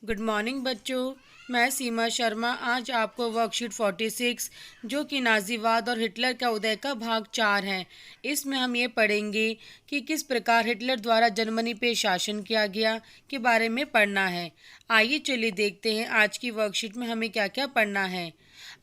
Good morning बच्चों। मैं सीमा शर्मा आज आपको वर्कशीट 46 जो कि नाजीवाद और हिटलर का उदय का भाग 4 है। इसमें हम ये पढ़ेंगे कि किस प्रकार हिटलर द्वारा जर्मनी पे शासन किया गया के बारे में पढ़ना है। आइए चलिए देखते हैं आज की वर्कशीट में हमें क्या क्या पढ़ना है।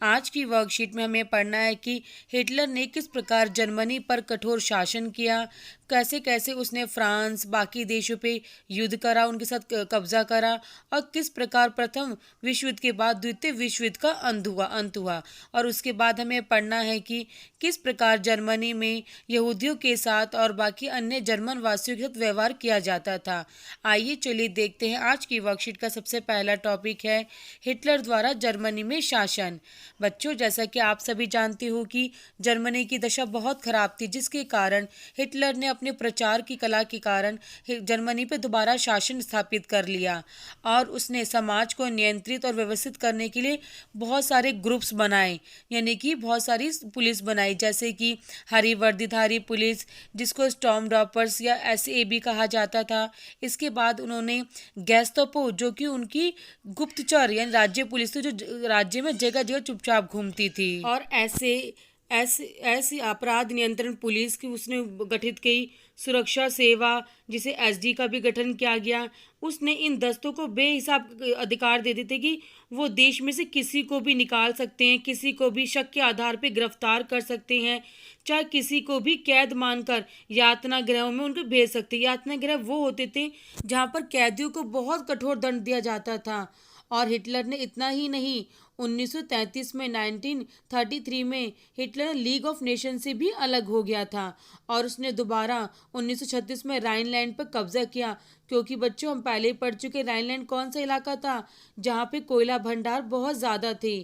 आज की वर्कशीट में हमें पढ़ना है कि हिटलर ने किस प्रकार जर्मनी पर कठोर शासन किया, कैसे कैसे उसने फ्रांस बाकी देशों पे युद्ध करा, उनके साथ कब्जा करा और किस प्रकार प्रथम विश्व युद्ध के बाद द्वितीय विश्व युद्ध का अंत हुआ। और उसके बाद हमें पढ़ना है कि किस प्रकार जर्मनी में यहूदियों के साथ और बाकी अन्य जर्मन वासियों के साथ व्यवहार किया जाता था। आइए चलिए देखते हैं। आज की वर्कशीट का सबसे पहला टॉपिक है हिटलर द्वारा जर्मनी में शासन। बच्चों, जैसा कि आप सभी जानते हो कि जर्मनी की दशा बहुत खराब थी, जिसके कारण हिटलर ने अपने प्रचार की कला के कारण जर्मनी पर दोबारा शासन स्थापित कर लिया और उसने समाज को नियंत्रित और व्यवस्थित करने के लिए बहुत सारे ग्रुप्स बनाए, यानी कि बहुत सारी पुलिस बनाई, जैसे कि हरी वर्दीधारी पुलिस, जिसको स्टॉर्म ड्रॉपर्स या एसएबी कहा जाता था। इसके बाद उन्होंने गैस्टापो, जो कि उनकी गुप्तचर यानी राज्य पुलिस थी, जो राज्य में जगह जगह चुपचाप घूमती थी, और ऐसी अपराध नियंत्रण पुलिस की उसने गठित की। सुरक्षा सेवा, जिसे एसडी का भी गठन किया गया। उसने इन दस्तों को बेहिसाब अधिकार दे देते कि वो देश में से किसी को भी निकाल सकते हैं, किसी को भी शक के आधार पर गिरफ्तार कर सकते हैं, चाहे किसी को भी कैद मानकर यातना गृहों में उनको भेज सकते हैं। यातना गृह वो होते थे जहाँ पर कैदियों को बहुत कठोर दंड दिया जाता था। और हिटलर ने इतना ही नहीं, 1933 में 1933 में हिटलर ने लीग ऑफ नेशन से भी अलग हो गया था और उसने दोबारा 1936 में राइनलैंड पर कब्जा किया। क्योंकि बच्चों, हम पहले ही पढ़ चुके, राइनलैंड कौन सा इलाका था जहाँ पे कोयला भंडार बहुत ज़्यादा थे।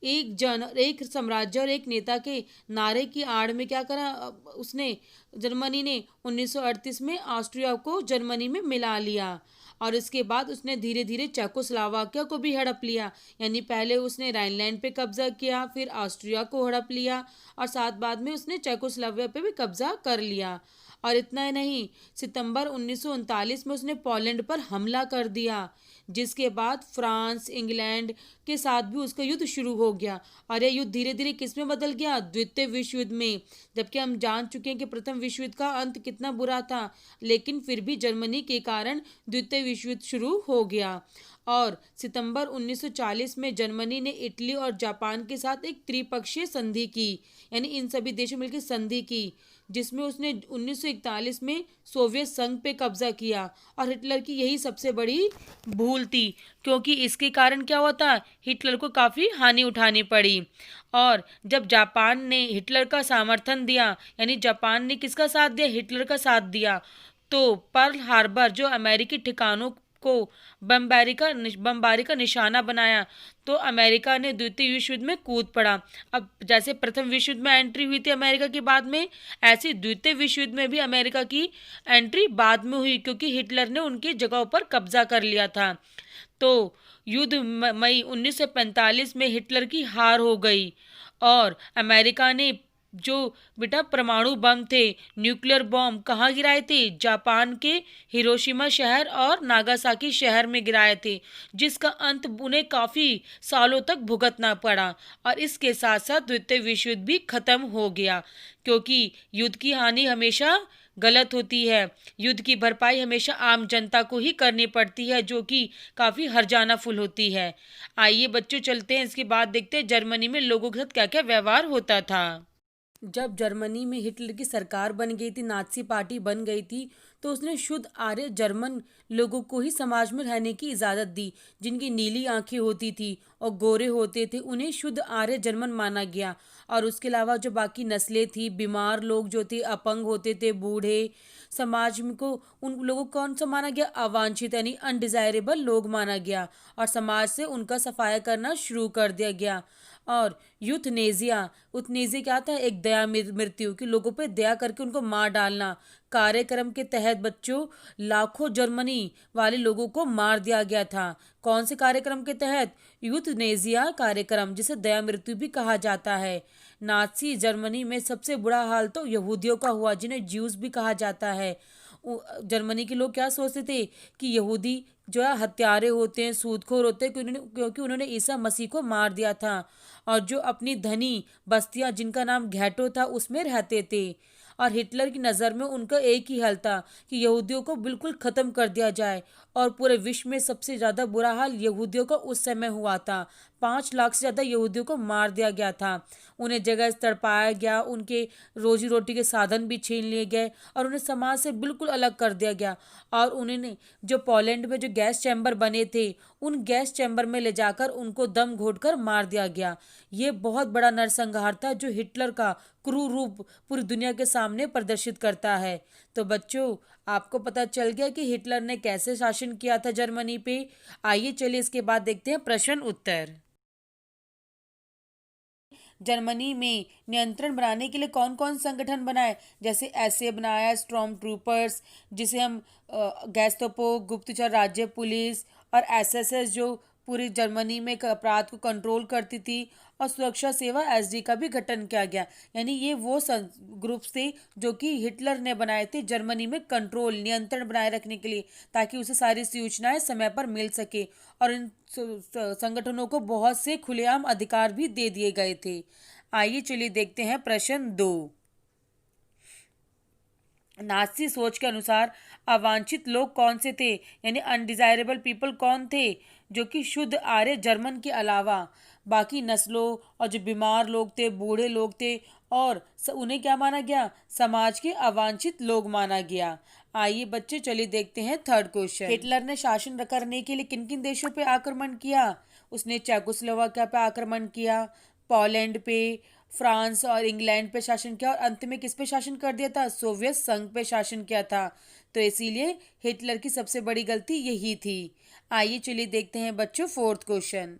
एक साम्राज्य और एक नेता के नारे की आड़ में क्या करा उसने, जर्मनी ने 1938 में ऑस्ट्रिया को जर्मनी में मिला लिया। और इसके बाद उसने धीरे धीरे चेकोस्लोवाकिया को भी हड़प लिया, यानी पहले उसने राइनलैंड पे कब्जा किया, फिर ऑस्ट्रिया को हड़प लिया और साथ बाद में उसने चेकोस्लोवाकिया पे भी कब्जा कर लिया। और इतना ही नहीं, सितंबर 1939 में उसने पोलैंड पर हमला कर दिया, जिसके बाद फ्रांस इंग्लैंड के साथ भी उसका युद्ध शुरू हो गया। और यह युद्ध धीरे धीरे किस में बदल गया? द्वितीय विश्व युद्ध में। जबकि हम जान चुके हैं कि प्रथम विश्व युद्ध का अंत कितना बुरा था, लेकिन फिर भी जर्मनी के कारण द्वितीय विश्व युद्ध शुरू हो गया। और सितंबर 1940 में जर्मनी ने इटली और जापान के साथ एक त्रिपक्षीय संधि की, यानी इन सभी देशों मिलकर संधि की, जिसमें उसने 1941 में सोवियत संघ पे कब्जा किया। और हिटलर की यही सबसे बड़ी भूल थी, क्योंकि इसके कारण क्या हुआ था, हिटलर को काफ़ी हानि उठानी पड़ी। और जब जापान ने हिटलर का समर्थन दिया, यानी जापान ने किसका साथ दिया? हिटलर का साथ दिया, तो पर्ल हार्बर जो अमेरिकी ठिकानों को बमबारी का निशाना बनाया, तो अमेरिका ने द्वितीय विश्व युद्ध में कूद पड़ा। अब जैसे प्रथम विश्व युद्ध में एंट्री हुई थी अमेरिका की बाद में, ऐसी द्वितीय विश्व युद्ध में भी अमेरिका की एंट्री बाद में हुई, क्योंकि हिटलर ने उनकी जगहों पर कब्जा कर लिया था। तो युद्ध मई 1945 में हिटलर की हार हो गई और अमेरिका ने जो बेटा परमाणु बम थे, न्यूक्लियर बम कहाँ गिराए थे? जापान के हिरोशिमा शहर और नागासाकी शहर में गिराए थे, जिसका अंत उन्हें काफ़ी सालों तक भुगतना पड़ा। और इसके साथ साथ द्वितीय विश्व युद्ध भी खत्म हो गया, क्योंकि युद्ध की हानि हमेशा गलत होती है। युद्ध की भरपाई हमेशा आम जनता को ही करनी पड़ती है, जो कि काफ़ी हर्जाना फुल होती है। आइए बच्चों चलते हैं, इसके बाद देखते हैं जर्मनी में लोगों के साथ क्या क्या व्यवहार होता था। जब जर्मनी में हिटलर की सरकार बन गई थी, नाज़ी पार्टी बन गई थी, तो उसने शुद्ध आर्य जर्मन लोगों को ही समाज में रहने की इजाज़त दी। जिनकी नीली आंखें होती थी और गोरे होते थे, उन्हें शुद्ध आर्य जर्मन माना गया। और उसके अलावा जो बाकी नस्लें थी, बीमार लोग जो थे, अपंग होते थे, बूढ़े, समाज में को उन लोगों को कौन सा माना गया? अवांछित यानी अनडिजायरेबल लोग माना गया और समाज से उनका सफाया करना शुरू कर दिया गया। और यूथनेजिया क्या था? एक दया मृत्यु कि लोगों पे दया करके उनको मार डालना। कार्यक्रम के तहत बच्चों लाखों जर्मनी वाले लोगों को मार दिया गया था। कौन से कार्यक्रम के तहत? यूथनेजिया कार्यक्रम, जिसे दया मृत्यु भी कहा जाता है। नाज़ी जर्मनी में सबसे बुरा हाल तो यहूदियों का हुआ, जिन्हें ज्यूज भी कहा जाता है। जर्मनी के लोग क्या सोचते थे कि यहूदी जो है हत्यारे होते हैं, सूदखोर होते हैं, क्योंकि उन्होंने ईसा मसीह को मार दिया था। और जो अपनी धनी बस्तियां जिनका नाम घेटो था उसमें रहते थे। और हिटलर की नज़र में उनका एक ही हल था कि यहूदियों को बिल्कुल ख़त्म कर दिया जाए। और पूरे विश्व में सबसे ज़्यादा बुरा हाल यहूदियों का उस समय हुआ था। 5 लाख से ज़्यादा यहूदियों को मार दिया गया था। उन्हें जगह तड़पाया गया, उनके रोजी रोटी के साधन भी छीन लिए गए और उन्हें समाज से बिल्कुल अलग कर दिया गया। और उन्होंने जो पोलैंड में जो गैस चैम्बर बने थे, उन गैस चैम्बर में ले जाकर उनको दम घोटकर मार दिया गया। ये बहुत बड़ा नरसंहार था जो हिटलर का क्रूर रूप पूरी दुनिया के सामने प्रदर्शित करता है। तो बच्चों, आपको पता चल गया कि हिटलर ने कैसे शासन किया था जर्मनी पे। आइए चलिए इसके बाद देखते हैं प्रश्न उत्तर। जर्मनी में नियंत्रण बनाने के लिए कौन कौन संगठन बनाए? जैसे ऐसे बनाया स्ट्रॉम ट्रूपर्स, जिसे हम गैस्टापो गुप्तचर राज्य पुलिस, और एसएसएस जो पूरी जर्मनी में अपराध को कंट्रोल करती थी, और सुरक्षा सेवा एसडी का भी गठन किया गया। यानी ये वो ग्रुप्स थे जो कि हिटलर ने बनाए थे जर्मनी में कंट्रोल नियंत्रण बनाए रखने के लिए, ताकि उसे सारी सूचनाएं समय पर मिल सके। और इन संगठनों को बहुत से खुलेआम अधिकार भी दे दिए गए थे। आइए चलिए देखते हैं प्रश्न 2। नाजी सोच के अनुसार अवांछित लोग कौन से थे? यानी अनडिजायरेबल पीपल कौन थे? जो कि शुद्ध आर्य जर्मन के अलावा बाकी नस्लों और जो बीमार लोग थे, बूढ़े लोग थे, और उन्हें क्या माना गया? समाज के अवांछित लोग माना गया। आइए बच्चे चलिए देखते हैं थर्ड क्वेश्चन। हिटलर ने शासन करने के लिए किन किन देशों पे आक्रमण किया? उसने चेकोस्लोवाकिया पे आक्रमण किया, पोलैंड पे, फ्रांस और इंग्लैंड पे शासन किया, और अंत में किस पे शासन कर दिया था? सोवियत संघ पे शासन किया था। तो इसीलिए हिटलर की सबसे बड़ी गलती यही थी। आइए चलिए देखते हैं बच्चों फोर्थ क्वेश्चन।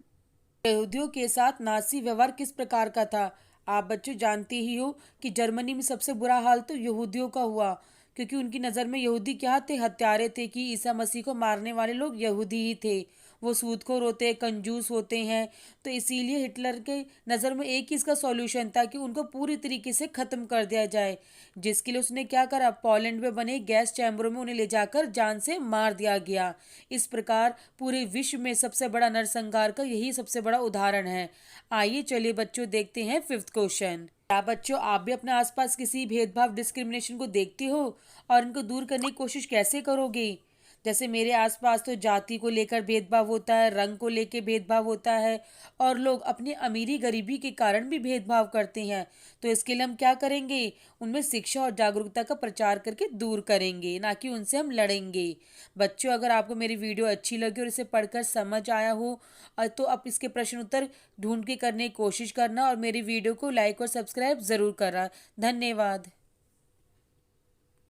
यहूदियों के साथ नाजी व्यवहार किस प्रकार का था? आप बच्चों जानते ही हो कि जर्मनी में सबसे बुरा हाल तो यहूदियों का हुआ, क्योंकि उनकी नज़र में यहूदी क्या थे? हत्यारे थे, कि ईसा मसीह को मारने वाले लोग यहूदी ही थे। वो सूदखोर होते हैं, कंजूस होते हैं। तो इसीलिए हिटलर के नज़र में एक ही इसका सॉल्यूशन था कि उनको पूरी तरीके से ख़त्म कर दिया जाए, जिसके लिए उसने क्या करा? पोलैंड में बने गैस चैम्बरों में उन्हें ले जाकर जान से मार दिया गया। इस प्रकार पूरे विश्व में सबसे बड़ा नरसंहार का यही सबसे बड़ा उदाहरण है। आइए चलिए बच्चों देखते हैं फिफ्थ क्वेश्चन। क्या बच्चों आप भी अपने आसपास किसी भेदभाव डिस्क्रिमिनेशन को देखते हो, और इनको दूर करने की कोशिश कैसे करोगे? जैसे मेरे आसपास तो जाति को लेकर भेदभाव होता है, रंग को लेकर भेदभाव होता है, और लोग अपनी अमीरी गरीबी के कारण भी भेदभाव करते हैं। तो इसके लिए हम क्या करेंगे? उनमें शिक्षा और जागरूकता का प्रचार करके दूर करेंगे, ना कि उनसे हम लड़ेंगे। बच्चों, अगर आपको मेरी वीडियो अच्छी लगी और इसे पढ़कर समझ आया हो, तो आप इसके प्रश्न उत्तर ढूंढ के करने की कोशिश करना, और मेरी वीडियो को लाइक और सब्सक्राइब ज़रूर करना। धन्यवाद।